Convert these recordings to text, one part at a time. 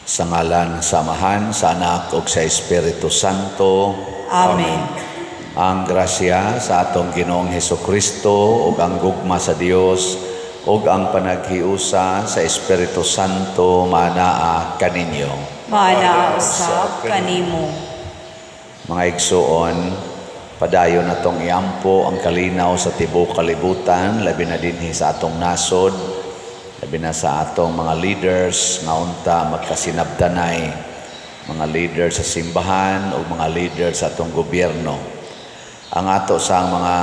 Sa ngalan sa Amahan, sa Anak, ug sa Espiritu Santo. Amen. Ang grasya sa atong Ginoong Hesukristo ug ang gugma sa Dios ug ang panaghiusa sa Espiritu Santo manaa kaninyo. Mana usab kanimo. Mga igsuon, padayon natong iampo ang kalinaw sa tibuok kalibutan, labi na dinhi sa atong nasod, labi na sa atong mga leaders nga unta magkasinabtanay, mga leaders sa simbahan o mga leaders sa atong gobyerno. Ang ato sa mga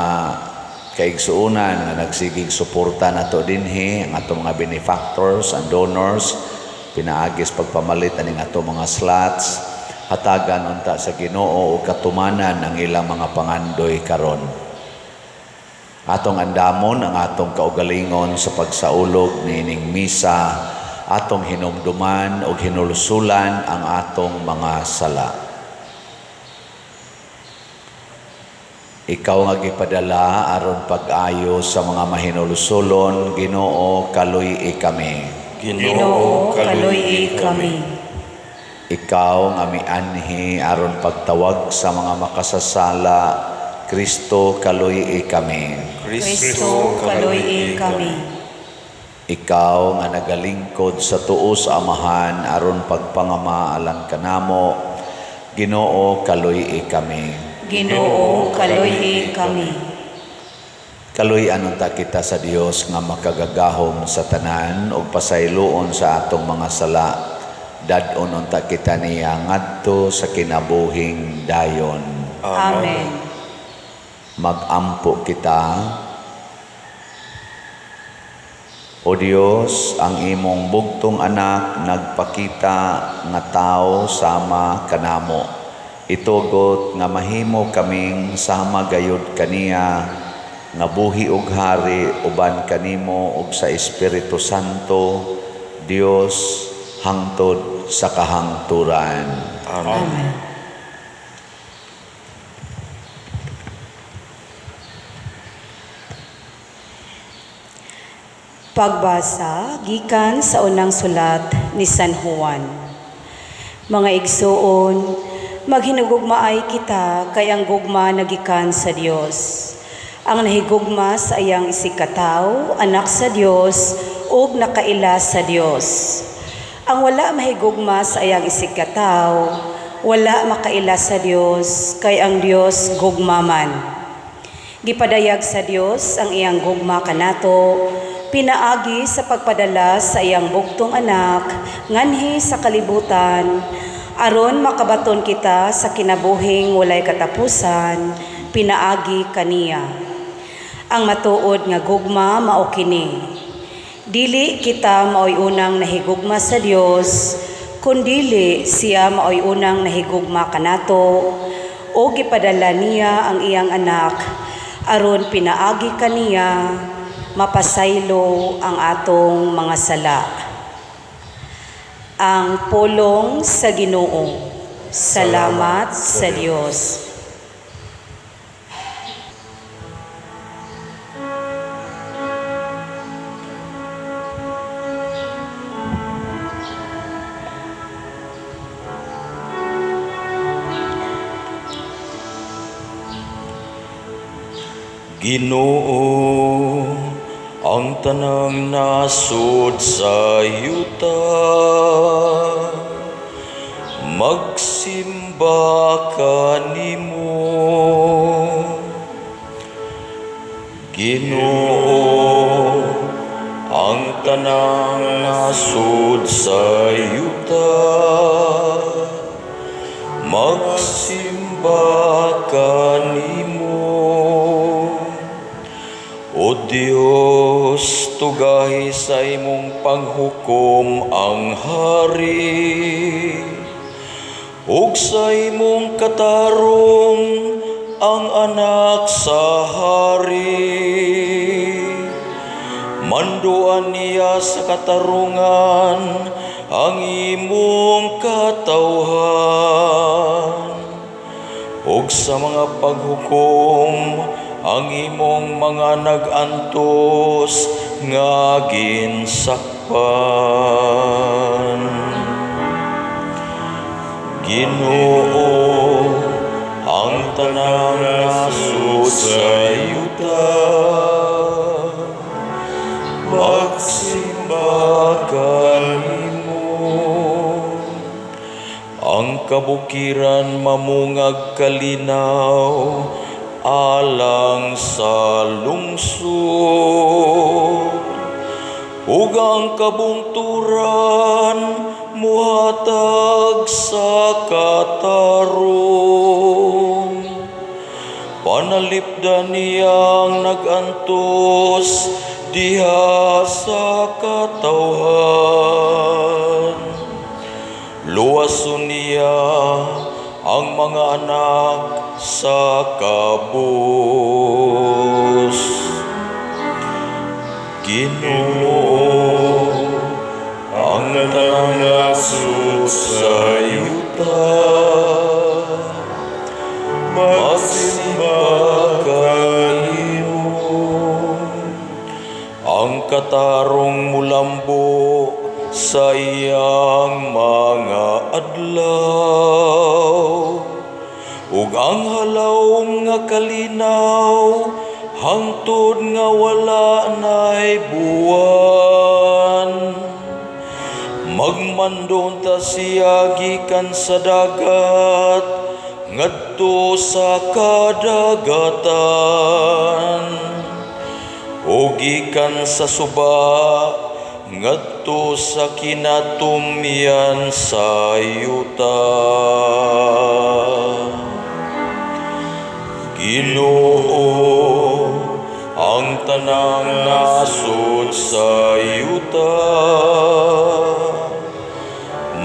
kaigsuunan nga nagsigig suporta nato dinhi, ang atong mga benefactors and donors, pinaagis pagpamalit aning atong mga slots, hatagan unta sa Ginoo ug katumanan ang ilang mga pangandoy karon. Atong andamon ang atong kaugalingon sa pagsaulog niining misa, atong hinumduman ug hinulusulan ang atong mga sala. Ikaw nga gipadala aron pag-ayo sa mga mahinulusulon, Ginoo kaluy kami. Ginoo, kaluy kami. Ikaw nga mianhi aron pagtawag sa mga makasasala, Kristo kaluy kami. Kristo, kaluy kami. Ikaw nga nagalingkod sa tuo sa Amahan aron pagpangama alang kanamo, Ginoo kaluy kami. Ginoo, kaluy kami. Kaluy anunta kita sa Dios nga makagagahom sa tanan ug pasayloon sa atong mga sala. Dadon unta kita niya ngadto sa kinabuhing dayon. Amen. Magampo kita. O Dios, ang imong bugtong anak nagpakita nga tao sama kanamo. Itugot nga mahimo kaming sama gayud kaniya nga buhi ug hari uban kanimo ug sa Espiritu Santo, Dios hangtod sa kahangturan. Amen. Pagbasa gikan sa unang sulat ni San Juan. Mga igsuon, maghinugugmaay kita kay ang gugma nagikan sa Dios. Ang nahigugma sa iyang isikataw, anak sa Dios, ug nakaila sa Dios. Ang wala mahigugma sa iyang isikataw, wala makaila sa Dios, kay ang Dios gugma man. Gipadayag sa Dios ang iyang gugma kanato, pinaagi sa pagpadala sa iyang bugtong anak, nganhi sa kalibutan, aron makabaton kita sa kinabuhing walay katapusan, pinaagi kaniya. Ang matuod nga gugma mao kini. Dili kita maoy unang nahigugma sa Dios, kundili siya maoy unang nahigugma kanato, o gipadala niya ang iyang anak, aron pinaagi kaniya, mapasaylo ang atong mga sala. Ang pulong sa Ginoo. Salamat sa Dios. Ginoo, ang tanang nasud sa yuta, magsimba kanimo. Ginoo, ang tanang nasud sa yuta, magsimba kanimo. O Diyos, tugahi sa imong panghukom ang hari, ug sa imong katarong ang anak sa hari. Manduan niya sa katarungan ang imong katawhan, ug sa mga paghukom ang imong mga nag-antos nga ginsakpan. Ginoo, ang tanang nasud sa yuta, magsimba kanimo. Ang kabukiran mamungag kalinaw, alang sa lungsod. Ug ang kabungturan muhatag sa katarong. Panalipdan niyang nagantos diha sa katawhan. Luwason niya ang mga anak sa kabus. Ginoo, ang tanang nasud sa yuta, magsimba kanimo. Ang katarong mulambo sa iyang mga adlaw, ug ang halaw nga kalinaw, hangtod nga wala na'y buwan. Magmandon ta siya gikan sa dagat, ngadto sa kadagatan. O gikan sa suba, ngadto sa kinatumyan sa yuta. Ginoo, ang tanang nasud sa yuta,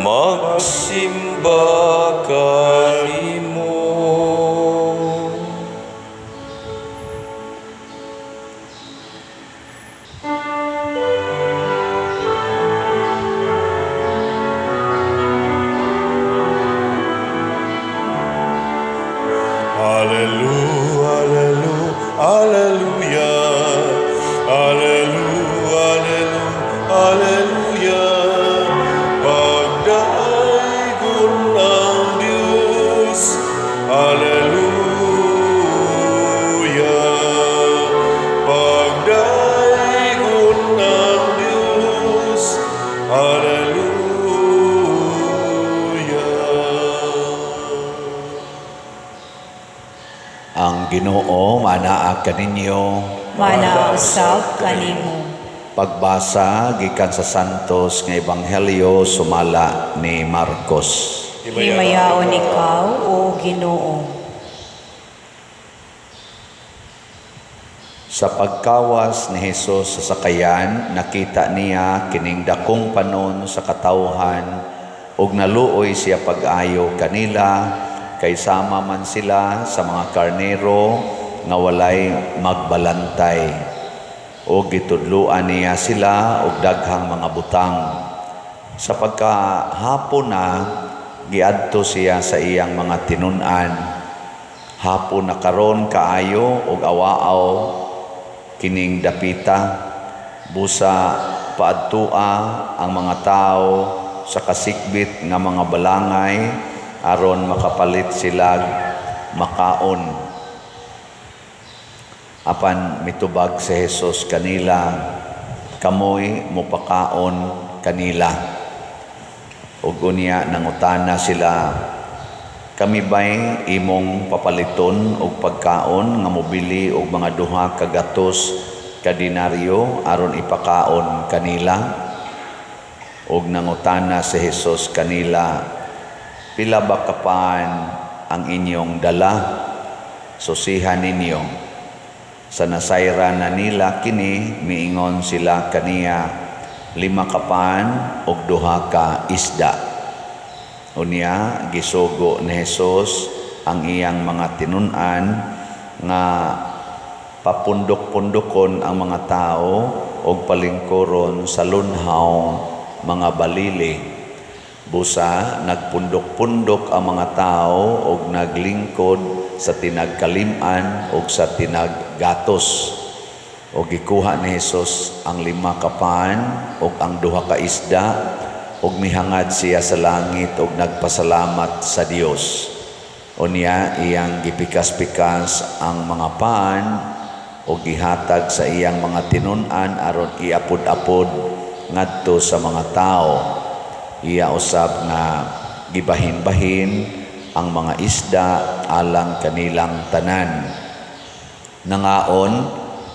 magsimba kanimo. Hallelujah, hallelujah, hallelujah, hallelujah. Pagdaigol ng Diyos, hallelujah. Pagdaigol ng Diyos, hallelujah. Ang Ginoo manaa kaninyo. Manausab kanimo. Pagbasa gikan sa Santos nga Ebanghelyo sumala ni Marcos. Himayaon ikaw, O Ginoo. Sa pagkawas ni Hesus sa sakayan, nakita niya kining dakong panon sa katawhan ug naluoy siya pag-ayo kanila kay sama man sila sa mga karnero nga walay magbalantay. O gitudluan niya sila og daghang mga butang. Sa pagkahapon na, giadto siya sa iyang mga tinun-an. Hapon na karon kaayo og awaaw kining dapita. Busa paadtua ang mga tao sa kasikbit nga mga balangay aron makapalit sila makaon. Apan mitubag si Hesus kanila, kamoy mupakaon kanila. Ug unya nangutana sila, kami ba'y imong papaliton og pagkaon nga mobili og mga 2 ka gatos ka dinaryo aron ipakaon kanila? Ug nangutana si Hesus kanila, pila ba kapan ang inyong dala? Susihan ninyo. Sa nasayra na nila kini, miingon sila kaniya, 5 kapan og 2 ka isda. Unya, gisugo ni Hesus ang iyang mga tinun-an nga papundok-pundokon ang mga tao og palingkuron sa lunhaw mga balili. Busa, nagpundok-pundok ang mga tao og naglingkod sa tinagkalim-an o sa tinaggatos. O gikuha ni Hesus ang 5 kapan o ang 2 ka isda ug mihangad siya sa langit ug nagpasalamat sa Dios. Unya iyang gipikas-pikas ang mga paan ug gihatag sa iyang mga tinun-an aron iapod-apod ngadto sa mga tao. Iya usab nga gibahin-bahin ang mga isda alang kanilang tanan. Nangaon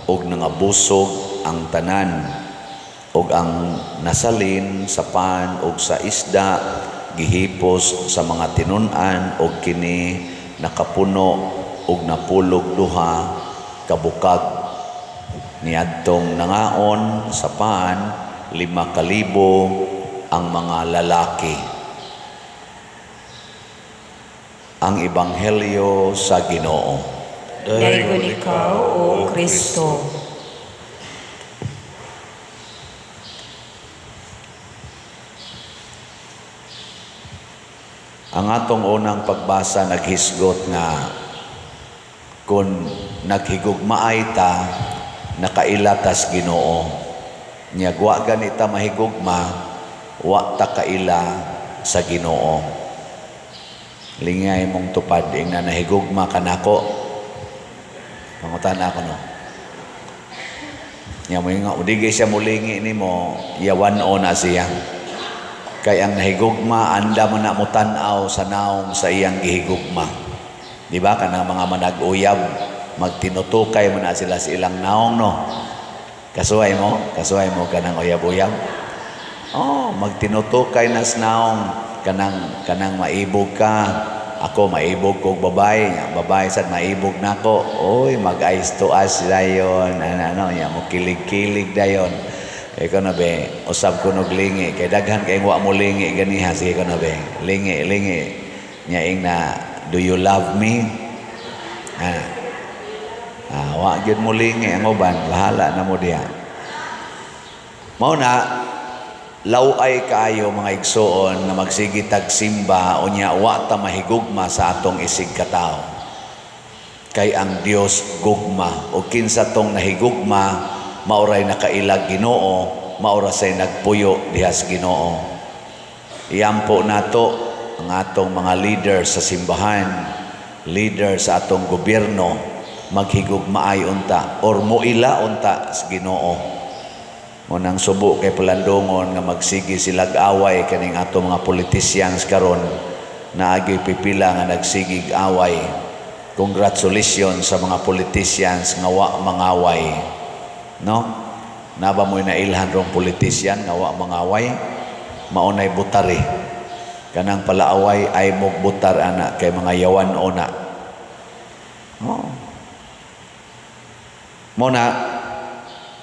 ug nangabusog ang tanan, ug ang nasalin sa pan ug sa isda gihipos sa mga tinun-an ug kini nakapuno ug napulog duha ka bukag. Niadtong nangaon sa pan 5,000 ang mga lalaki. Ang Ebanghelyo sa Ginoo. Daygon ikaw, O Kristo. Ang atong unang pagbasa naghisgot nga kung naghigugmaay ta, nakailatas Ginoo. Nya wa ganita mahigugma, wa ta kaila sa Ginoo. Lingay mong tupad ing na nahigugma kanako. Pangutan ako no. Nya mo nga udigay siya mulingi nimo, yawan o na siya. Kay ang nahigugma anda man na mo tan-aw sa naong sa iyang gihigugma. Di ba kanang mga manag-uyab magtinutukay mo na sila sa ilang naong no. Kasuway mo kanang uyab-uyab. Oh, magtinutukay na sa naong kanang maibog ka. Ako maibog kog babae, babae sad maibog nako. Oy, mag-eyes to eyes dayon. Ano ya mo kilig-kilig dayon. Kaya ko na be, usab ko lingi. Kaya daghan kayong wa mo lingi ganiha. Sige ko na be, lingi. Nya ing na, do you love me? Wa gyud mo lingi ang uban. Bahala na mo diha. Mao na, laway kaayo mga igsoon na magsigi tagsimba o nya wa ta mahigugma sa atong isig katao. Kay ang Dios gugma. O kinsa tong nahigugma, mauray nakailag Ginoo, maura say nagpuyo dihas Ginoo. Iyampo nato ang atong mga leader sa simbahan, leader sa atong gobyerno, maghigugmaay unta or muila unta sa Ginoo. Munang subo kay palandongon nga magsigi silag away kaning atong mga politicians karon na agi pipila nga nagsigig away. Congratulations sa mga politicians nga wa mangaway. No? Naba mo'y nailhan rong politician nga wa mangaway, maunay butari. Kanang palaaway ay mo butar ana kay mga yawan ona. Oh. Muna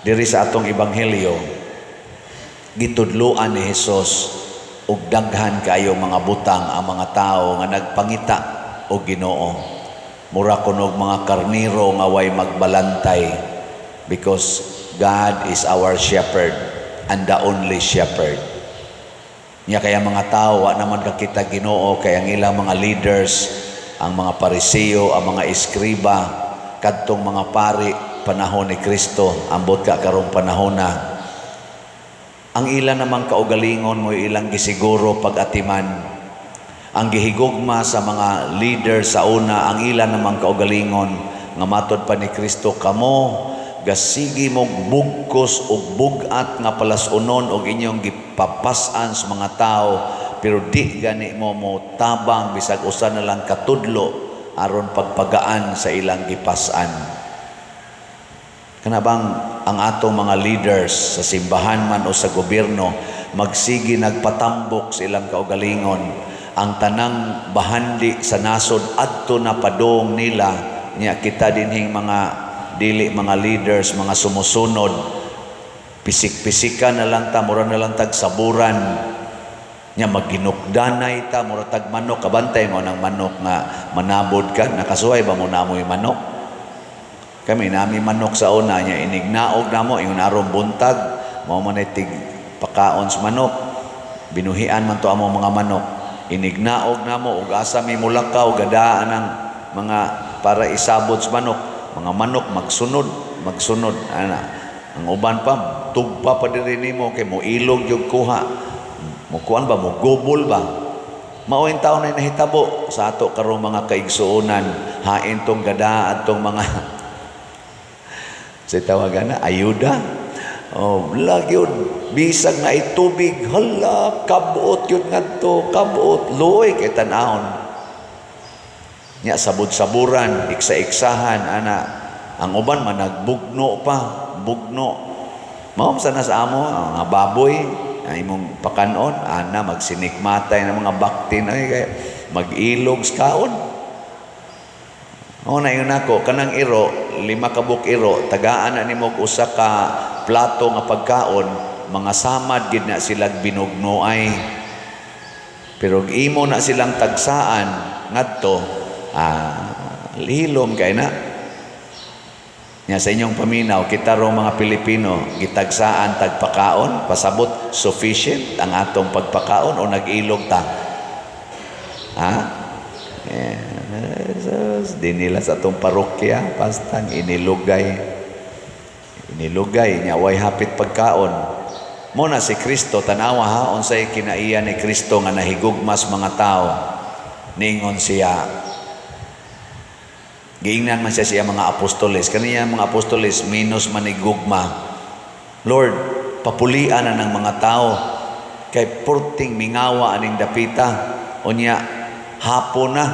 diri sa atong ebanghelyo gitudloan ni Hesus og daghan kayo mga butang ang mga tao nga nagpangita og Ginoo. Mura kunog mga karniro nga way magbalantay. Because God is our shepherd and the only shepherd. Niya kaya mga tao, wa naman kakita Ginoo, kaya ang ilang mga leaders, ang mga pariseo, ang mga eskriba, kadtong mga pari, panahon ni Kristo, ambot ka karong panahon na. Ang ilang naman kaugalingon mo, ilang gisiguro pag-atiman. Ang gihigugma sa mga leaders sa una, ang ilang naman kaugalingon, nga matod pa ni Kristo, kamo, gasigi mong bugkos o bugat nga palasunon o inyong gipapasan sa mga tao, pero di gani mo tabang bisag usa na lang katudlo aron pagpagaan sa ilang gipasan. Kanabang ang atong mga leaders sa simbahan man o sa gobyerno magsigi nagpatambok sa ilang kaugalingon, ang tanang bahandi sa nasod adto na padong nila niya kita dinhing mga dili mga leaders, mga sumusunod, pisik-pisikan na lang ta, mura na lang tag saburan, nya maginukdanay ta, mura tag manok, kabantay mo ng manok nga manabod ka, nakasuhay ba mo na mo yung manok? Kami nami manok sa una, nya inignaog na mo, yung narong buntag, mo manitig pakaon sa manok, binuhian man to amo mga manok, inignaog na mo, ug asa may mulakaw, gadaan ng mga para isabot sa manok, mga manok magsunod ana ang uban pa tugpa pa diri nimo kay mo ilog yung kuha Mukuan ba, mugubol ba? Mauing taon na nahitabo sa ato karong mga kaigsuonan, hain tong gada at tong mga sa tawagan na, ayuda. Oh, lagi yun, bisag na itubig, hala, kabuot yun nga to, kabuot, luoy kay tanahon. Nya, sabod-saburan, iksa-iksahan, ana, ang uban man, nagbugno pa, bugno. Maum sana sa amo, ang baboy, ay mong pakanon, ana, magsinikmatay ng mga baktin, ay, kaya, mag-ilog sa kaon. O na yun ako, kanang iro, 5 kabuk iro, tagaan na ni mo usa ka plato nga pagkaon, mga samad gid na silang binugnoay. Pero imo na silang tagsaan ngadto, hilom kay na. Nya sa inyong paminaw, kita ro mga Pilipino, gitagsaan tagpakaon, pasabot sufficient ang atong pagpakaon o nag-ilog ta. Ha? Yes, di nila sa atong parokya, pastang inilugay niya, way hapit pagkaon. Muna si Kristo, tanawa ha, unsay kinaiya ni Kristo nga nahigugmas mga tao, ningon siya, giingnan man siya mga apostoles, kaniya mga apostoles, minus manigugma, Lord, papulian na ng mga tao, kay purting mingawa aning dapita, o niya, hapon na,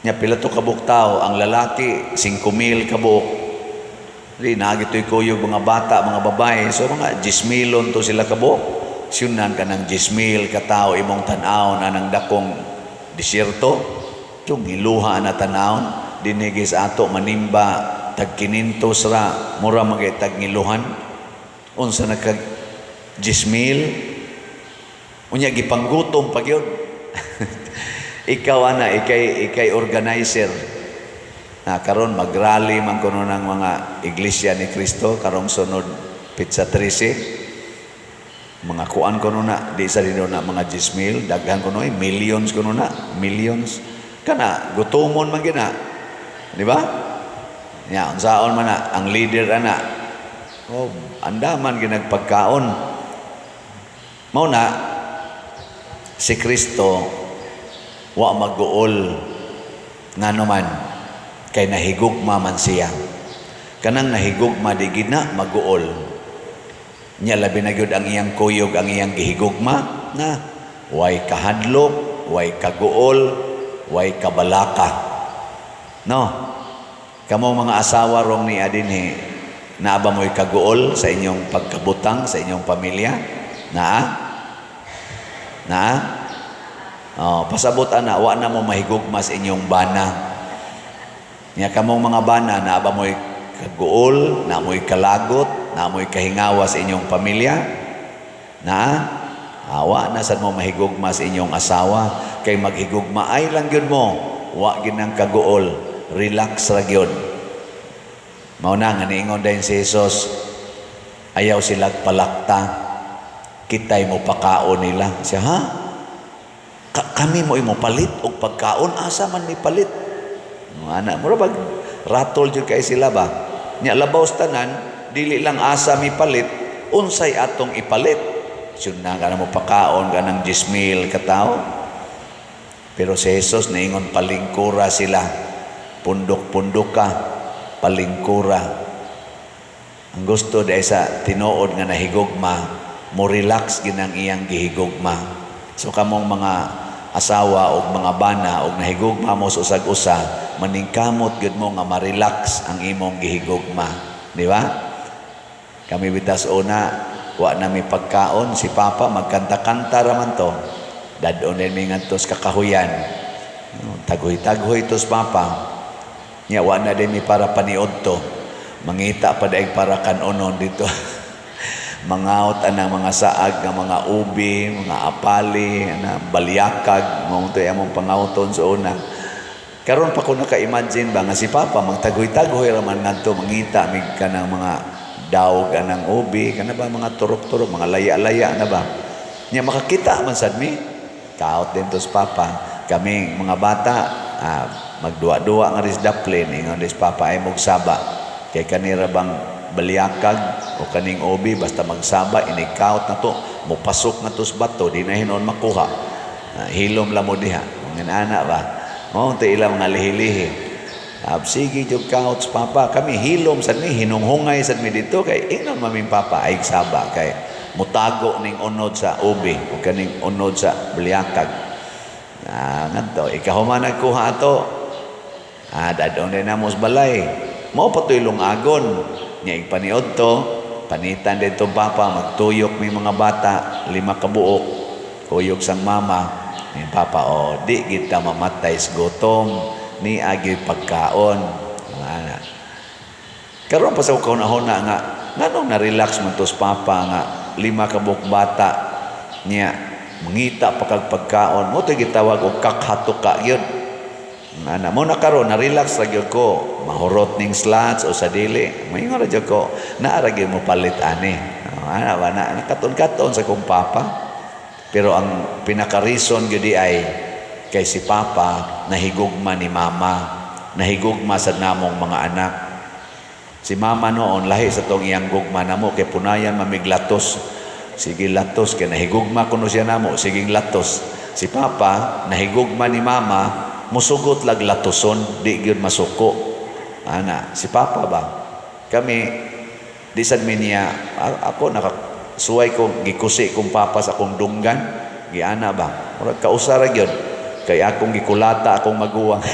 niya pilato kabuk tao, ang lalaki 5,000 kabuk. Di nagitoy kuyog mga bata, mga babae. So mga 10,000 to sila kabuk. Siyunan ka ng 10,000 ka tao imong tan-aw na ng dakong disyerto. Yung hiluha na tan-aw, dinigis ato manimba tag 500 ra, mura magay tag ngiluhan. Unsa nagkag 10,000? Unya gipanggutom pag yun. Ikaw ana, ikay organizer. Karon mag-rally man kuno ng mga iglesia ni Kristo karong sunod Pizza 13. Mga kuan kuno na di sa dino na mga 10,000, daghan kuno millions kuno na, millions. Kana gutomon man gina. Di ba? Nya unsaon man na ang leader ana. Oh, andaman ginagpagkaon. Mao na si Kristo wa mag-uol ngano man kay nahigugma man siya. Kanang nahigugma di gid na mag-uol. Nya labi na gyud ang iyang kuyog, ang iyang gihigugma na way kahadlok, way kaguol, way kabalaka. No. Kamo mga asawa rong ni adinhi, naaba mo'y kaguol sa inyong pagkabutang sa inyong pamilya? Pasabot ana, wa na mo mahigugma sa inyong bana. Nya kamong mga bana, naaba mo'y kaguol, na mo'y kalagot, na mo'y kahingawa sa inyong pamilya? Wa na sad mo mahigugma sa inyong asawa, kay maghigugma ay lang gyud mo, wa gyud nang kaguol, relax ra gyud. Mao na nga niingon dayon si Jesus, ayaw sila palakta, kitay mo pakaon nila. Siya, ha? Kami mo imo palit og pagkaon, asa man ni palit? Anak mo bag ratol jud kay sila ba? Nya labaw tanan, dili lang asa mi palit, unsay atong ipalit. Sud na kana mo pakaon kanang 10,000 ka tawo. Pero si Jesus naingon palingkura sila. Pundok-pundok ka, palingkura. Ang gusto dahil sa tinuod nga nahigugma, mo relax ginang iyang gihigugma. So kamong mga asawa o mga bana o nahigugma mo sa usag-usa, maningkamot gud mo nga ma-relax ang imong gihigugma. Di ba? Kami bitas una, wa na mi pagkaon, si Papa magkanta-kanta raman to. Dadon din mi ngantos kakahuyan. Taghoy-taghoy tos Papa. Nya wa na din mi para paniod to. Mangita pa daig para kanonon dito. Mangaot anang mga saag, ng mga ubi, mga apali, na balyakag, mga ito yung pangauton sa una. Karon pa ko naka-imagine ba nga si Papa magtagoy-tagoy raman ngadto mangita mig kanang mga daog anang ubi, kana ba mga turok-turok, mga laya-laya na ba. Nya makakita man sad mi. Kaot din to sa Papa. Kami mga bata magduwa-duwa nga ris daplin, ingon dis Papa ay mogsaba. Kay kanira bang balyakag o kaning obi basta magsaba inikaut na to mupasok na to sa bato di na hinon makuha. Hilom la mo diha ngin ana ba mao te ilang nga lihi-lihi. Sige jud couch papa kami hilom sad mi hinunghungay sad mi dito kay inon maming papa ay saba kay mutago ning unod sa obi o kaning unod sa balyakag. Ngadto ikahuman nagkuha ato. Dadon din na mo sa balay. Mao pa to'y lungagon. Nya ipaniod to, panitan din to papa, magtuyok may mga bata, 5 ka buok, kuyok sang mama. May papa, di kita mamatay sa gutom, ni agi pagkaon. Karon pa sa kauna-huna nga, nanong na-relax man to sa papa nga, 5 ka buok bata, niya, mangita pa kag pagkaon. Mo to'y gitawag o kakhatuka yun. Mo na karon na-relax ra gyud ko mahurot ning slots o sa dili mayngon ra gyud ko naara gyud mo palit ani ana ba na katon-katon sa kong papa pero ang pinaka-reason gyud ay kay si papa nahigugma ni mama nahigugma sa namong mga anak si mama noon lahi sa tong iyang gugma namo kay punayan mamiglatos sige latos kay nahigugma kuno siya namo sige latos si papa nahigugma ni mama musugot lag latuson di gyud masuko ana si papa ba kami di sad mi niya ako nakasuway ko gikusi kong papa sa akong dunggan giana ba murag kausara gyud kay akong gikulata akong maguwang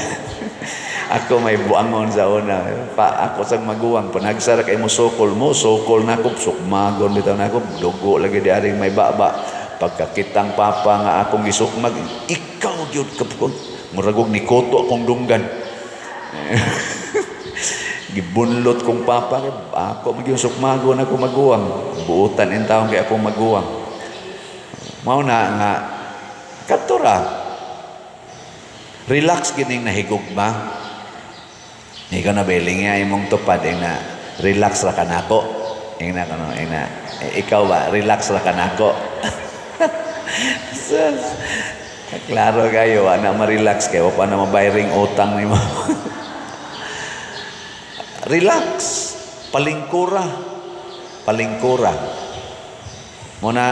ako may buangon sa una ako sang maguwang panagsara kay mo sukol nako sukmagon bitaw nako dugo lagi di aring may baba pagkakitang papa nga akong gisukmag ikaw gyud kapon muragog ni koto akong dunggan. Gibunlot kong papa, ako magyong sukmagon ako maguwang. Buutan in taong kay akong maguwang. Mao na nga, katura, relax gining nahigugma. Ikaw na beling nga imong tupad, na relax ra ka nako. Ikaw ba, relax ra ka nako. Klaro kayo, na ma-relax kayo, pa na mabayring utang ni mo. Relax, palingkura. Muna,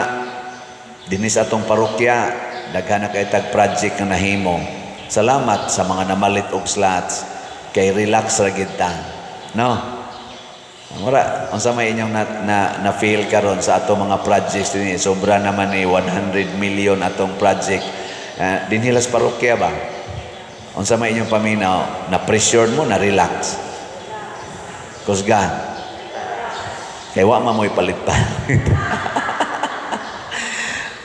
dinis atong parokya, daghan na kayo tag-project na nahimo. Salamat sa mga namalit og slots, kay relax ra gid ta. No? Mura, unsa may inyong na-feel karon sa atong mga projects ni sobra naman ni 100 million atong project. Dinhilas parokya ba? Unsa may inyong paminaw, na-pressure mo, na-relax. Kusgan. Kaya wa mamoy palit pa.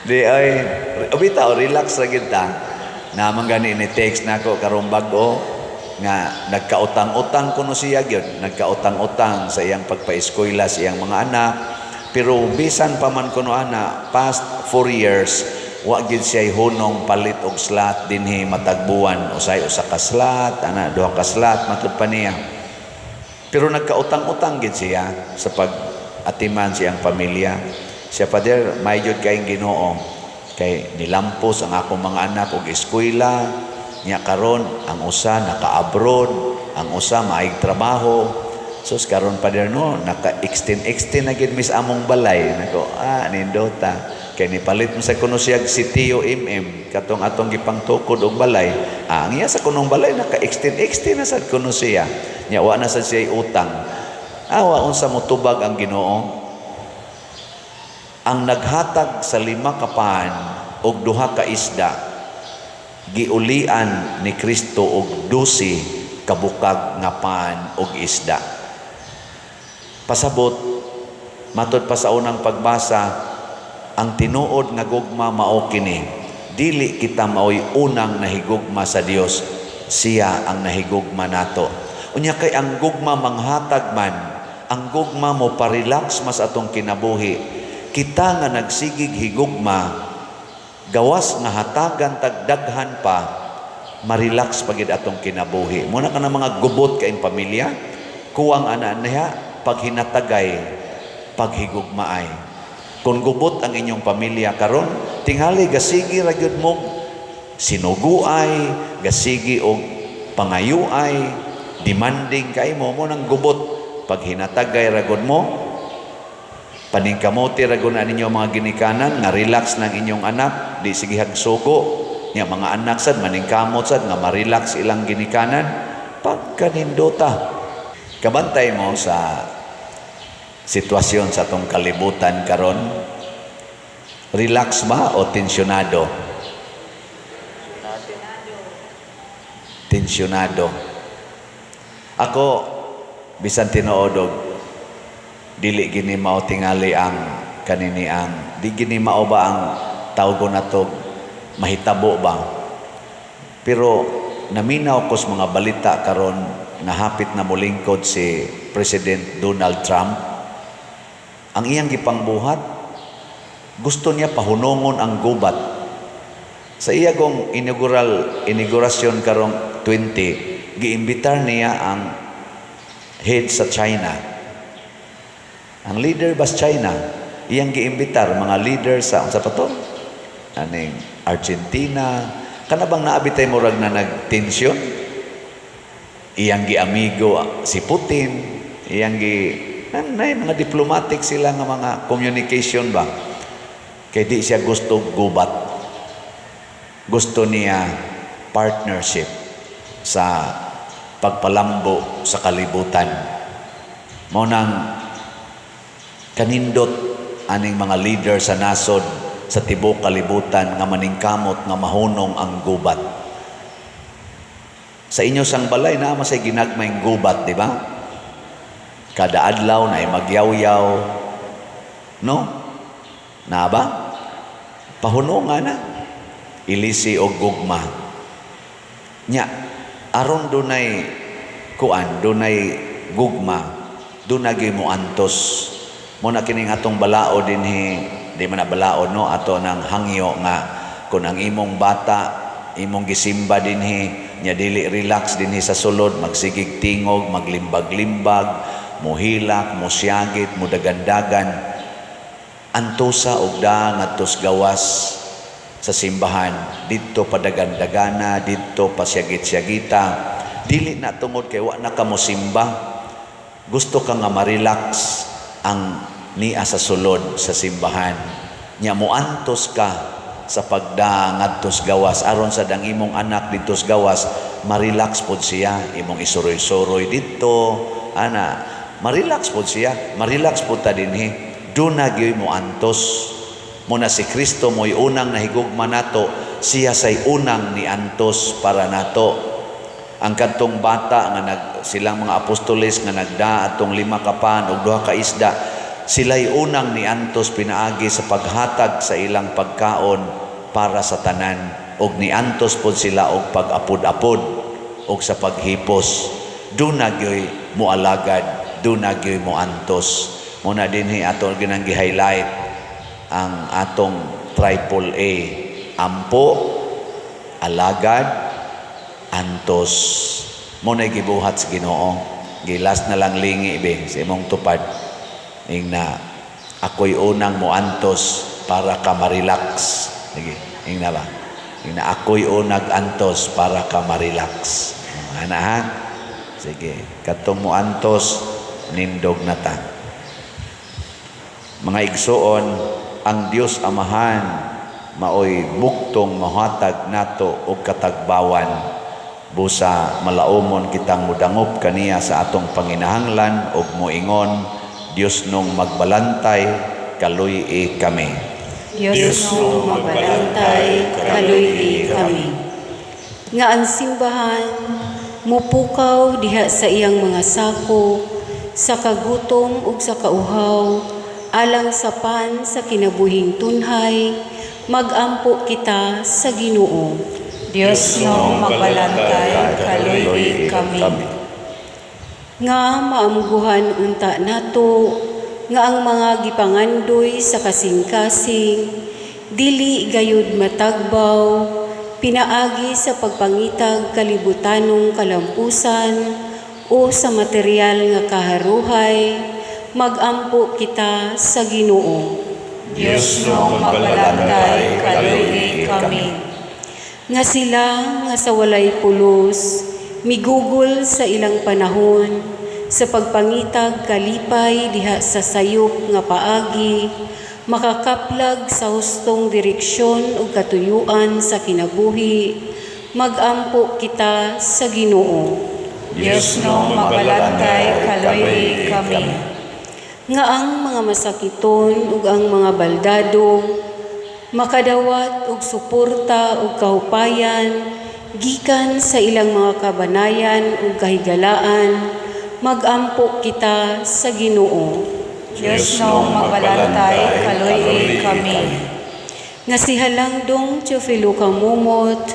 Di ay, bitaw, relax ra gid ta. Naman gani ni text nako karong bag-o nga nagkautang-utang kuno siya gyud, nagkautang-utang sa iyang pagpa-eskwela sa iyang mga anak. Pero bisan pa man kuno ana, past 4 years, wa gid siya hunong palit og slot dinhi matagbuan usay usa ka slot ana 2 ka slot matud pa niya pero nagkautang-utang gid siya sa pag-atiman siyang pamilya siya pa der may jud kay Ginoo kay nilampos ang akong mga anak og eskwela nya karon ang usa naka-abroad ang usa maayong trabaho so karon pa der no naka-extend na gid mis among balay nako nindota kay nipalit mo sa kuno siya si Tio katong atong gipangtukod og balay ang iya sa kunong balay naka-extend na sad kuno siya nya wa na sad siya utang awa unsa mo tubag ang Ginoo ang naghatag sa 5 ka paan og 2 ka isda giulian ni Kristo og 12 kabukag nga paan og isda pasabot matud pa sa unang pagbasa ang tinuod nga gugma mao kini dili kita maoy unang nahigugma sa Dios siya ang nahigugma nato unya kay ang gugma manghatag man ang gugma mo parelax mas atong kinabuhi kita nga nagsigig higugma gawas nga hatagan tagdaghan pa marelax pagid atong kinabuhi muna ka na mga gubot kaing pamilya kuwang ana niya paghinatagay paghigugmaay kung gubot ang inyong pamilya karon tingali gasigi ra gyud mo sinuguay gasigi og pangayuay demanding kay mo nang gubot pag hinatagay ragod mo, paningkamuti ragod na ninyo mga ginikanan, nga relax ng inyong anak, di sige hagsugo, nga mga anak sad, maningkamot sad, nga ma-relax ilang ginikanan, pagkanindota. Kabantay mo sa sitwasyon sa tong kalibutan karon, relax ba o tensyonado? Tensyonado. Ako, bisan tinuodog, dili gini mao tingali ang kanini ang, di gini mao ba ang tawag ko na to, mahitabo ba? Pero naminaw ko sa mga balita karon na hapit na mulingkod si President Donald Trump. Ang iyang gipangbuhat, gusto niya pahunongon ang gubat. Sa iya kong inaugurasyon karong 20, giimbitar niya ang head sa China. Ang leader ba sa China, iyang giimbitar mga leader sa pa to? Aning Argentina, kanabang naabitay mo rag na nagtensyon? Iyang giamigo si Putin, iyang mga diplomatic sila nga mga communication ba? Kaya di siya gusto gubat. Gusto niya partnership sa pagpalambo sa kalibutan. Mao nang kanindot aning mga leader sa nasod sa tibok kalibutan nga maningkamot nga mahunong ang gubat. Sa inyo sang balay na masay ginagmayng gubat, di ba? Kada adlaw na ay magyaw-yaw. No? Na ba? Pahunongan na. Ilisi o gugma. Nya, aron dunay kuan, dunay gugma, dunay mo antos. Muna kining atong balao dinhi, di man na balao no, ato nang hangyo nga kung ang imong bata, imong gisimba dinhi, nya dili relax dinhi sa sulod, magsigig tingog, maglimbag-limbag, muhilak, musyagit, mudagandagan, antusa og da ngadtos gawas sa simbahan, dito padagandagana, dito pasyagit-syagita, dili na tungod kay wa na ka mo simba, gusto ka nga ma-relax ang niya sa sulod sa simbahan, nya muantos ka sa pagdangadtos gawas, aron sa dang imong anak dito sa gawas, ma-relax pod siya, imong isuroy-suroy dito, ana, ma-relax pod siya, ma-relax pod ta dinhi, duna gyoy mo antos. Muna si Kristo mo'y unang nahigugma nato, siya say unang ni antos para nato. Ang kantong bata nga silang mga apostoles nga nagda atong 5 kapan ug 2 ka isda, sila'y unang ni antos pinaagi sa paghatag sa ilang pagkaon para sa tanan, ug ni antos pod sila og pag-apod-apod ug sa paghipos. Duna gyoy mo alagad, duna gyoy mo antos. Muna dinhi ato ginang gi-highlight ang atong triple A, ampo, alagad, antos. Muna gibuhat sa Ginoo, gilas na lang lingi be sa imong tupad, ing na ako'y unang mo antos para ka ma-relax. Sige, ing na ba? Ing na ako'y unang antos para ka ma-relax. Ana ha? Sige, katong mo antos, nindog na ta. Mga igsoon, ang Dios Amahan maoy buktong mahatag nato og katagbawan, busa malaumon kitang mudangop kaniya sa atong panginahanglan og moingon, Dios nung magbalantay kaluy-i kami. Diyos nung magbalantay, kaluy-i kami. Nga ang simbahan mupukaw diha sa iyang mga sako, sa kagutom ug sa kauhaw, alang sa pan sa kinabuhing tunhay, magampo kita sa Ginoo. Diyos nung magbalantay, kaluy-i kami. Nga maamguhan unta nato, nga ang mga gipangandoy sa kasing-kasing, dili gayud matagbaw, pinaagi sa pagpangitag kalibutanong kalampusan o sa material nga kaharuhay, magampo kita sa Ginoo. Diyos nung magbalantay, kaluy-i kami. Nga sila nga sa walay pulos, migugol sa ilang panahon, sa pagpangitag kalipay diha sa sayop nga paagi, makakaplag sa hustong direksyon ug katuyuan sa kinabuhi, magampo kita sa Ginoo. Diyos nong mabalantay, kaluoy kami. Nga ang mga masakiton ug ang mga baldado, makadawat og suporta ug kahupayan, gikan sa ilang mga kabanayan ug kahigalaan, magampo kita sa Ginoo. Diyos nong mabalantay, kaluoy kami. Nga si Halangdong Teofilo Kamumot,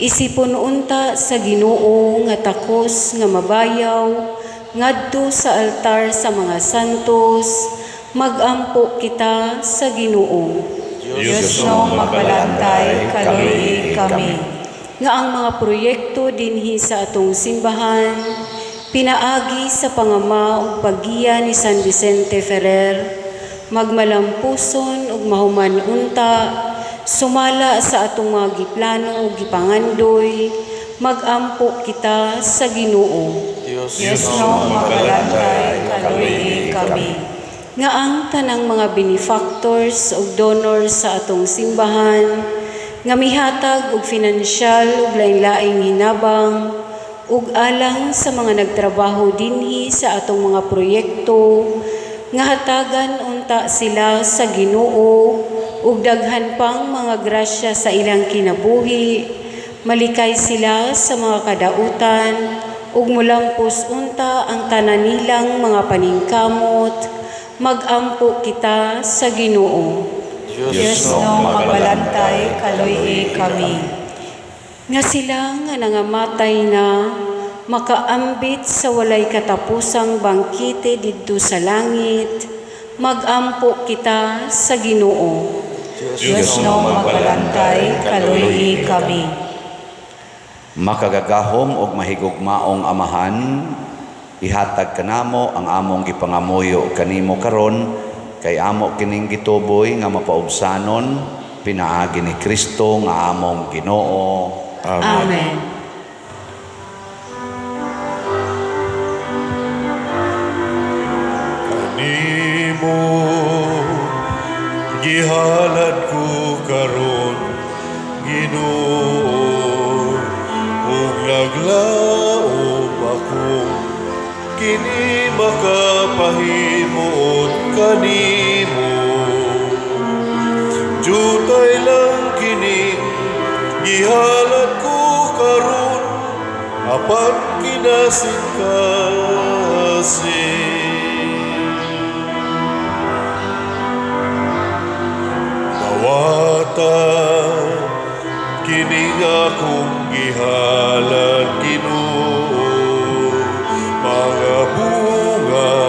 isipon unta sa Ginoo nga takos nga mabayaw, ngadto sa altar sa mga santos, magampo kita sa Ginoo. Diyos nong mabalantay, kaluoy kami. Nga ang mga proyekto dinhi sa atong simbahan, pinaagi sa pangama ug paggiya ni San Vicente Ferrer, magmalampuson ug mahuman unta, sumala sa atong mga giplano ug gipangandoy, magampo kita sa Ginoo. Diyos nong mabalantay, kaluoy kami. Nga ang tanang mga benefactors ug donors sa atong simbahan, nga mihatag og finansyal ug lain-laing hinabang ug alang sa mga nagtrabaho dinhi sa atong mga proyekto, nga hatagan unta sila sa Ginoo ug daghan pang mga grasya sa ilang kinabuhi, malikay sila sa mga kadautan ug mulampos unta ang tanan nilang mga paningkamot, magampo kita sa Ginoo. Diyos nong mabalantay, kaluoy kami. Nga sila nga nangamatay na, makaambit sa walay katapusang bangkite didto sa langit, magampo kita sa Ginoo. Diyos nong mabalantay, kaluoy kami. Makagagahom og mahigugmaong Amahan, ihatag kanamo ang among gipangamuyo kanimo karon, kay amo kining gituboy nga mapaubsanon, pinaagi ni Kristo nga among Ginoo. Amen. Kanimo gihalad ko karon, Ginoo, ug naglaom ako, kini makapahimot kanimo. Jutay lang kini gihalad ko karon, apan kinasingkasing. Dawatan kining akong gihalad, Ginoo, mga bunga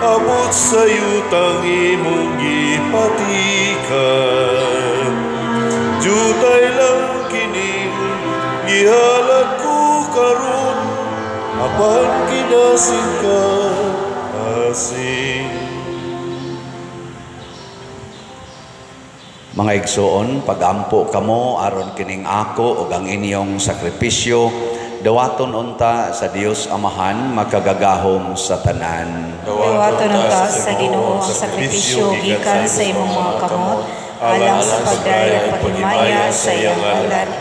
abot sa yutang imong gipatikan. Jutay lang kining gihalad ko karon, apan kinasingkasing. Mga igsoon, pagampo kamo aron kining ako ug ang inyong sakripisyo, dawaton unta sa Dios Amahan, makagagahom sa tanan. Dawaton unta sa Ginoo ang sakripisyo gikan sa imong mga kamot, alang sa pagdayag paghimaya sa iyang ngalan,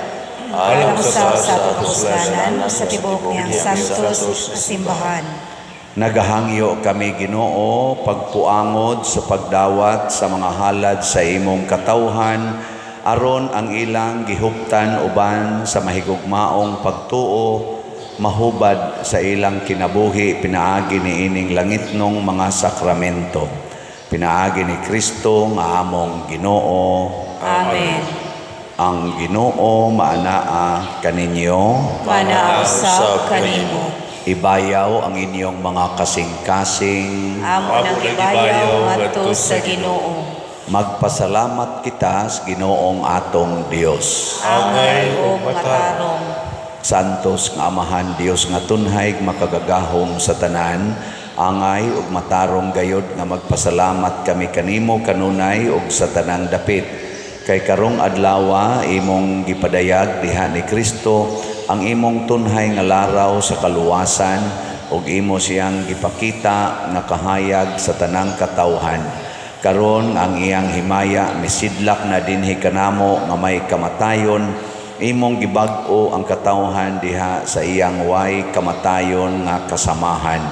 alang sa atong kapuslanan sa tibuok niyang santos nga simbahan. Nagahangyo kami, Ginoo, pagpuangod sa pagdawat sa mga halad sa imong katawhan, aron ang ilang gihuptan uban sa mahigugmaong pagtuo, mahubad sa ilang kinabuhi, pinaagi ni ining langitnong mga sakramento. Pinaagi ni Kristo nga among Ginoo. Amen. Ang Ginoo maanaa kaninyo. Manausap kanimo. Ibayaw ang inyong mga kasing-kasing. Amo nang gibayaw ngadto sa Ginoo. Magpasalamat kita sa Ginoong atong Dios. Angay o matarong. Santos nga Amahan Dios nga tunhay makagagahom sa tanan, angay ug matarong gayod nga magpasalamat kami kanimo kanunay ug sa tanang dapit. Kay karong adlaw imong gipadayag diha ni Kristo ang imong tunhay nga laraw sa kaluwasan, ug imo siyang gipakita nga kahayag sa tanang katawhan. Karon ang iyang himaya misidlak na dinhi kanamo nga may kamatayon, imong gibag-o ang katawhan diha sa iyang way kamatayon nga kasamahan.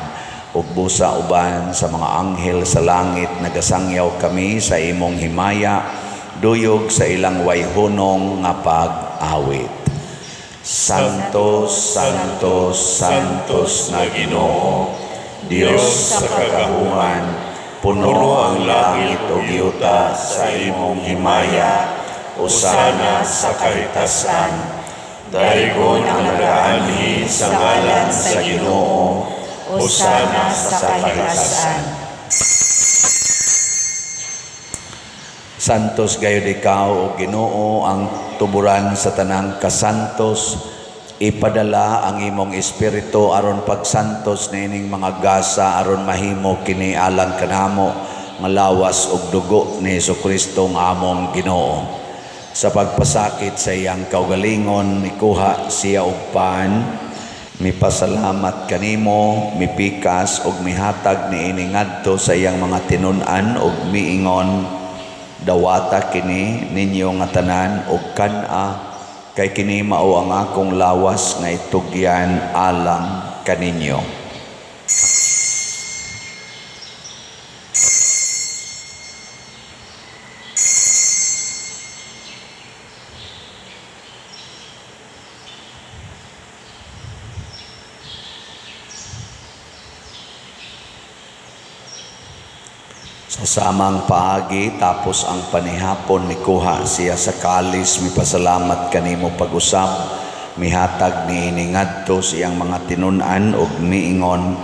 Ug busa uban sa mga anghel sa langit nagasangyaw kami sa imong himaya, duyog sa ilang wayhunong nga pag-awit. Santos, Santos, Santos na Ginoo, Dios sa kagahuman, puno ang langit ug yuta sa imong himaya, usana sa kahitasan. Daygon ang nagaanhi sa ngalan sa Ginoo, usana sa kahitasan. Santos gayud ikaw o Ginoo ang tuburan sa tanang kasantos. Ipadala ang imong espiritu aron pagsantos niining mga gasa aron mahimo kini alang kanamo nga lawas ug dugo ni Jesucristo nga among Ginoo. Sa pagpasakit sa iyang kaugalingon mikuha siya og pan, mipasalamat kanimo, mipikas ug mihatag niini ngadto sa iyang mga tinun-an ug miingon, dawata kini ninyo nga tanan og kan-a, kay kini mao ang akong lawas nga itugyan alang kaninyo. Sa samang paagi tapos ang panihapon mikuha siya sa kalis, mipasalamat kanimo pag-usab, mihatag niini ngadto siyang mga tinun-an ug miingon,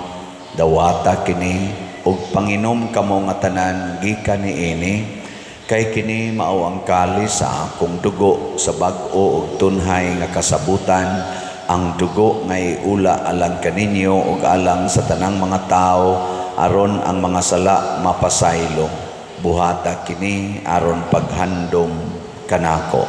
dawata kini ug panginom kamo nga tanan gikan niini, kay kini mao ang kalis sa akong dugo sa bag-o ug tunhay nga kasabutan, ang dugo nga iula alang kaninyo ug alang sa tanang mga tao, aron ang mga sala mapasaylo. Buhata kini aron paghandom kanako.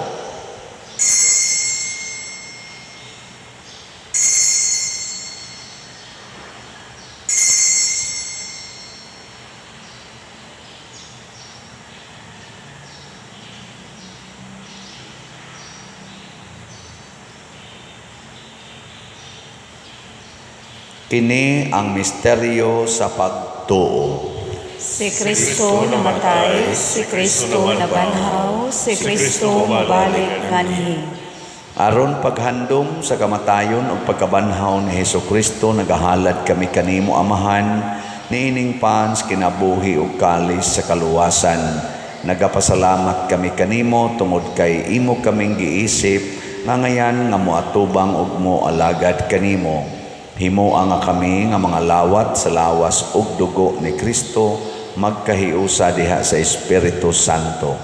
Kini ang misteryo sa pagtuo. Si Kristo namatay, si Kristo nabanhaw, si Kristo mabalik nganhi. Aron paghandom sa kamatayon ug pagkabanhaw ni Jesucristo, nagahalad kami kanimo Amahan, niining pans kinabuhi ug kalis sa kaluwasan. Nagapasalamat kami kanimo tungod kay imo kaming giisip nga ngayan nga moatubang ug moalagad kanimo. Himuang nga kami nga mga lawat sa lawas ug dugo ni Kristo magkahiusa diha sa Espiritu Santo.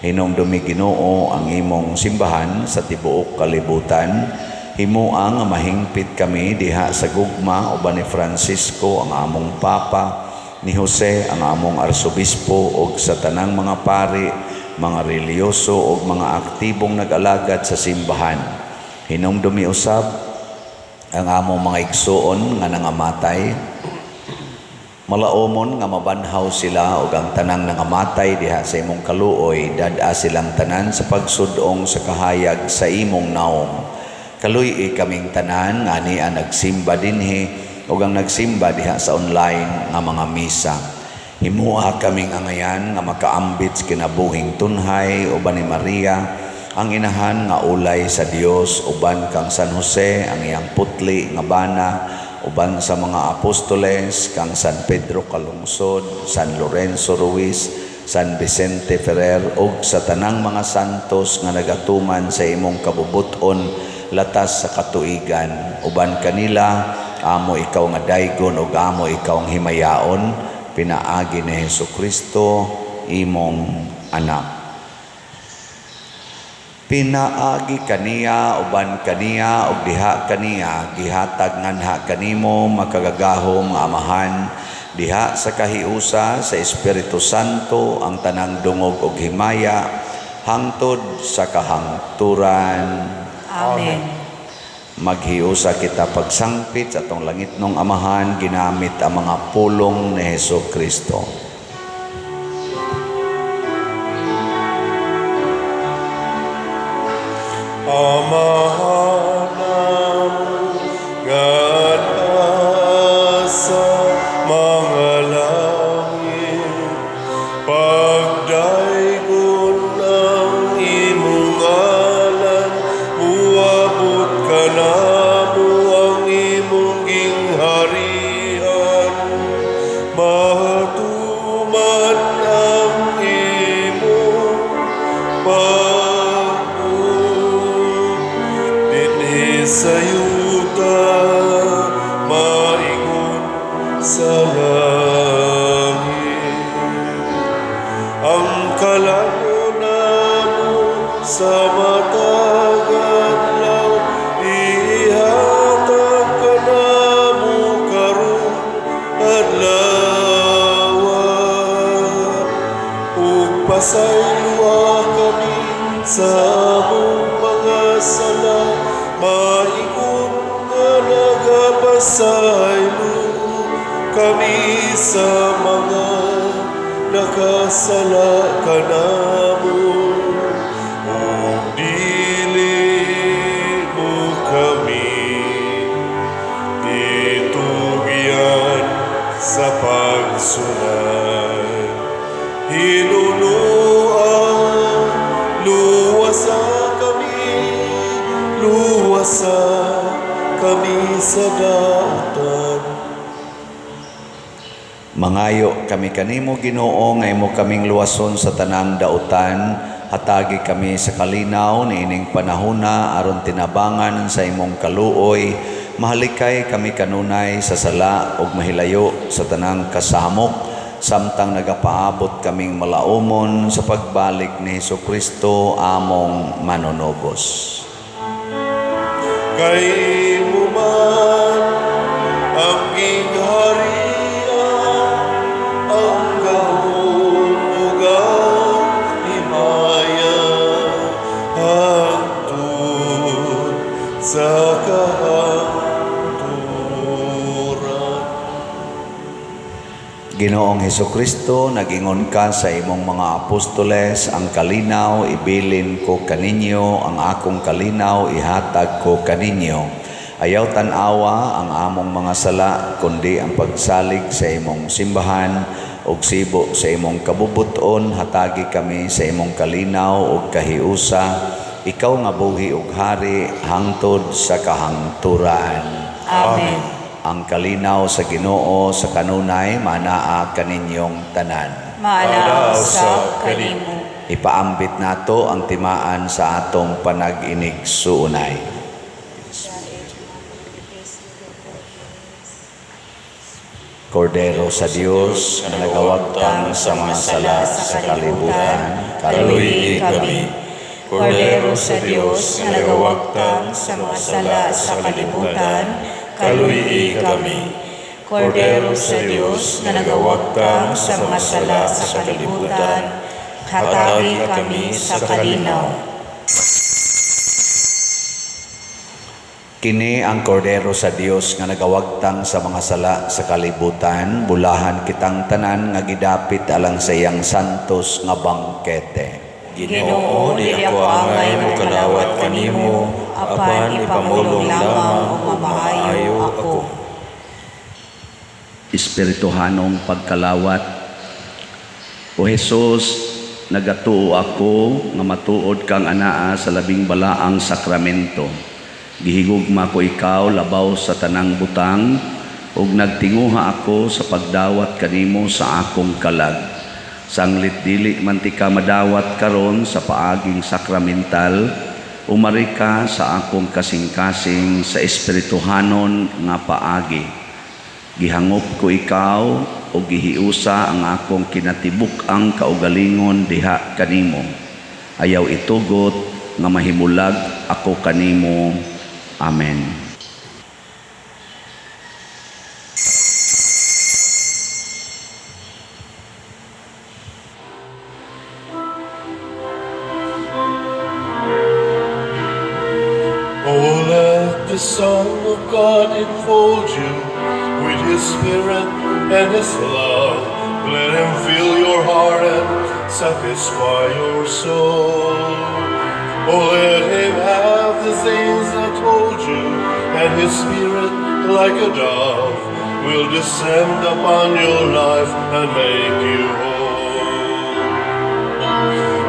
Hinumdumi Ginoo ang imong simbahan sa tibuok kalibutan. Himuang nga mahingpit kami diha sa gugma uban ni Francisco ang among Papa, ni Jose ang among Arsobispo ug sa tanang mga pari, mga reliyoso ug mga aktibong nag-alagad sa simbahan. Hinumdumi usab ang among mga igsuon nga nangamatay, malaumon nga mabanhaw sila ug ang tanang nangamatay diha sa imong kaluoy, dad-a silang tanan sa pagsudong sa kahayag sa imong naong. Kaluy kaming tanan nga niya nagsimba dinhi ug ang nagsimba diha sa online nga mga misa. Himuha kaming angayan nga makaambit sa kinabuhing tunhay uban ni Maria, ang inahan nga ulay sa Dios, uban kang San Jose ang iyang putli nga bana, uban sa mga apostoles kang San Pedro Calungsod, San Lorenzo Ruiz, San Vicente Ferrer ug sa tanang mga santos nga nagatuman sa imong kabubuton latas sa katuigan. Uban kanila amo ikaw nga daygon ug amo ikaw ang himayaon, pinaagi ni Jesucristo imong anak. Pinaagi kaniya uban kaniya ug diha kaniya gihatag nganha kanimo makagagahom Amahan, diha sa kahiusa sa Espiritu Santo ang tanang dungog ug himaya hangtod sa kahangturan. Amen. Maghiusa kita pagsangpit sa atong langit nung Amahan ginamit ang mga pulong ni Hesus Kristo. Amahanam nga nasa mga langit, pagdaigon ng imong ngalan, muabot ka namo ang imong gingharian, mahatuman ang imong sa yuta, maingon sa langit. Ang kalayo namo sa matag adlaw, ihatag ka namo karon adlaw. Ug pasayloa kami sa among mga sala, maingon nga nagapasaylo kami sa mga nakasala kanamo. O dili mo kami ditugyan sa pagsunod, hinunuan luwasa kami sa daotan. Mangayo kami kanimo Ginoo nga imo kaming luwason sa tanang daotan, hatagi kami sa kalinaw niining panahona aron tinabangan sa imong kaluoy, mahalikay kami kanunay sa sala ug mahilayo sa tanang kasamok, samtang nagapaabot kaming malaumon sa pagbalik ni Hesukristo among manunubos. Kay mo man ang gingharian, ang gahom ug ang himaya, hangtod sa kahangturan. Ginoong Hesukristo, nag-ingon ka sa imong mga apostoles, ang kalinaw ibilin ko kaninyo, ang akong kalinaw ihatag ko kaninyo. Ayaw tanawa ang among mga sala, kundi ang pagsalig sa imong simbahan, ug sibo sa imong kabubuton, hatagi kami sa imong kalinaw ug kahiusa, ikaw nga buhi ug hari, hangtod sa kahangturan. Amen. Ang kalinaw sa Ginoo sa kanunay manaa kaninyong tanan. Maalaw sa kanimo. Ipaambit nato ang timaan sa atong panag-inig suunay. Kordero sa Dios na nagawagtang sa mga sala sa kalibutan, Kaluyi kami. Kordero sa Diyos na nagawagtang sa mga sala sa kalibutan, kaluyi kami. Kordero sa Diyos na nagawagtang sa mga sala sa kalibutan, hatagi kami sa kalinaw. Kini ang kordero sa Dios nga nagawagtang sa mga sala sa kalibutan, bulahan kitang tanan nga gidapit alang sa iyang santos nga bangkete. Ginoo, di ako angay mo kalawat kanimo, apan ipamulong lamang o mamaayo ako. Espirituhanong pagkalawat. O Jesus, nagatuo ako nga matuod kang anaa sa labing balaang sakramento. Gihigugma ko ikaw labaw sa tanang butang, ug nagtinguha ako sa pagdawat kanimo sa akong kalag. Sanglit dili man ti ka madawat karon sa paaging sakramental, umari ka sa akong kasing-kasing sa espirituhanon nga paagi. Gihangop ko ikaw o gihiusa ang akong kinatibuk ang kaugalingon diha kanimo. Ayaw itugot nga mahimulag ako kanimo. Amen. Oh, let the Son of God enfold you with His Spirit and His love. Let Him fill your heart and satisfy your soul. Oh, let Him have the things that hold you, and His Spirit, like a dove, will descend upon your life and make you whole.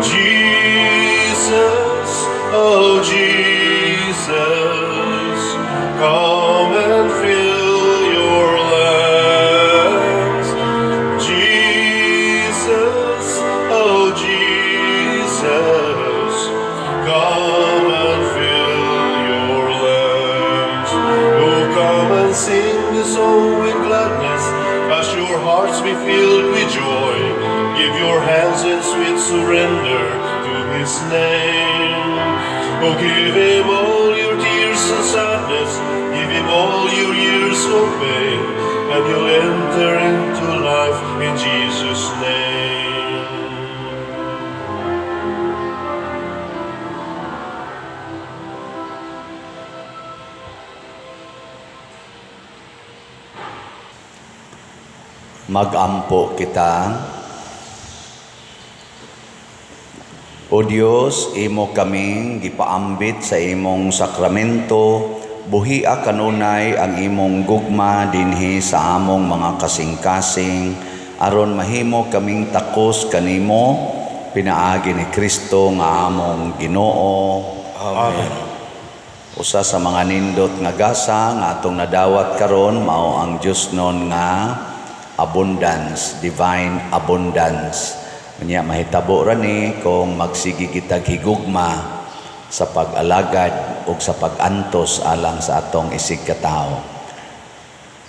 Jesus, oh Jesus, come and fill your lands. Jesus, oh Jesus, come and fill your lands. Oh, come and sing the song with gladness, as your hearts be filled with joy. Give your hands in sweet surrender to His name. Oh, give Him all your tears and sadness, give Him all your years of pain, and you'll enter into life in Jesus' name. Magampo kita. O Dios, imo kaming gipaambit sa imong sakramento, buhia kanunay ang imong gugma dinhi sa among mga kasing-kasing, aron mahimo kaming takos kanimo, pinaagi ni Kristo nga among Ginoo. Amen. Usa sa mga nindot nga gasa nga atong nadawat karon mao ang Dios non nga abundance, divine abundance. Kanya mahitabo ra ni kung magsigi kitag higugma sa pag-alagad o sa pag-antos alang sa atong isig katao.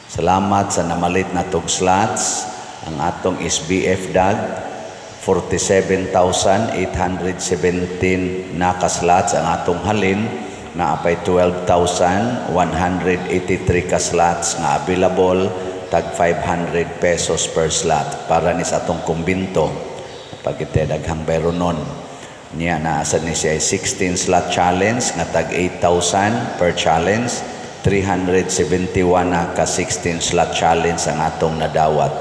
Salamat sa namalit na tong slots, ang atong SBF DAG, 47,817 na ka-slots ang atong halin, na apay 12,183 ka-slots nga available, tag 500 pesos per slot para ni sa atong kumbinto. Pagkita daghang beronon niya na asa ni siya 16 slot challenge nga tag 8,000 per challenge, 371 na ka 16 slot challenge ang atong nadawat.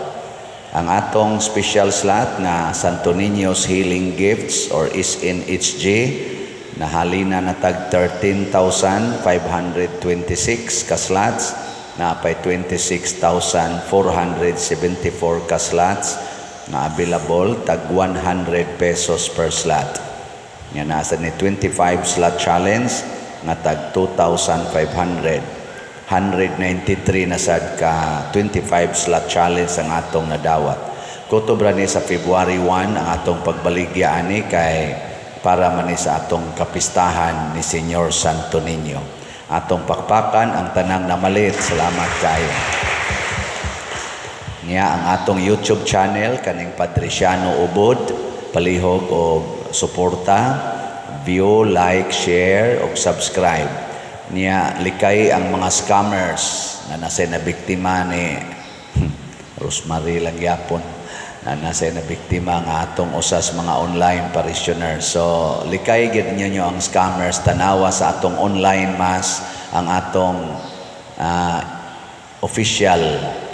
Ang atong special slot na Santo Niño's Healing Gifts or SNHG nahalina na tag 13,526 ka slots, na apay 26,474 ka slots na available, tag 100 pesos per slot. Nga nasa ni 25 slot challenge nga tag 2,500. 193 na sad ka 25 slot challenge ang atong nadawat. Kutob ra ni sa February 1 ang atong pagbaligya ani kay para man ni sa atong kapistahan ni Señor Santo Niño. Atong pakpakan ang tanang namalit. Salamat kayo. Niya ang atong YouTube channel kaning Patriciano Ubod, palihog o suporta, view, like, share o subscribe. Niya likay ang mga scammers na nasa na biktima ni Rosemary lang yapon, na nasa na biktima nga atong usas mga online parishioners. So likay gid ninyo ang scammers, tanawa sa atong online mass ang atong official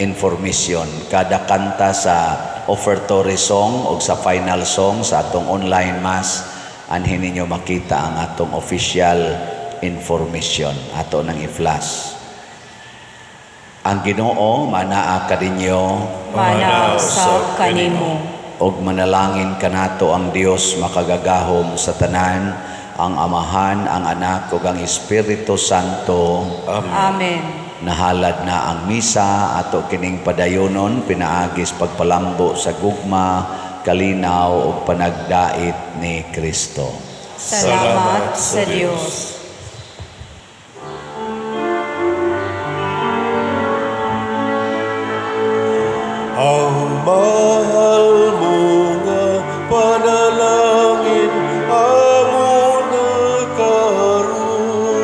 information. Kada kanta sa offertory song o sa final song sa atong online mass, anhin ninyo makita ang atong official information ato nang i-flash. Ang Ginoo manaa kadinyo, Manaw sa kanimo. og manalangin kanato ang Dios makagagahom sa tanan, ang Amahan, ang Anak ug ang Espiritu Santo. Amen. Nahalad na ang misa, ato kining padayonon, pinaagis pagpalambo sa gugma, kalinaw ug panagdait ni Kristo. Salamat sa Diyos. Ang mahal mo nga panalangin amo nagkaroon,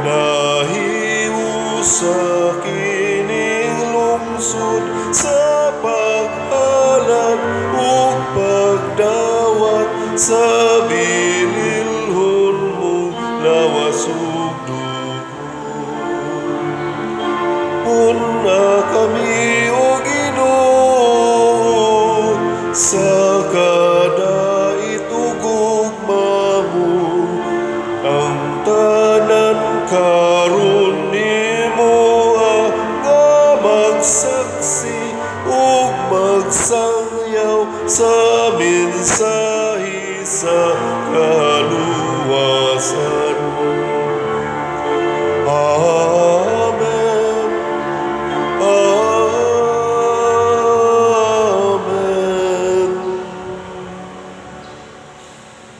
nahiu sa kining lungsod sa paghalad ug pagdawat sa bililhon mo lawas ug kada itugugma mo, ang tanan karon nimo nga magsaksi ug magsangyaw sa mensahe sa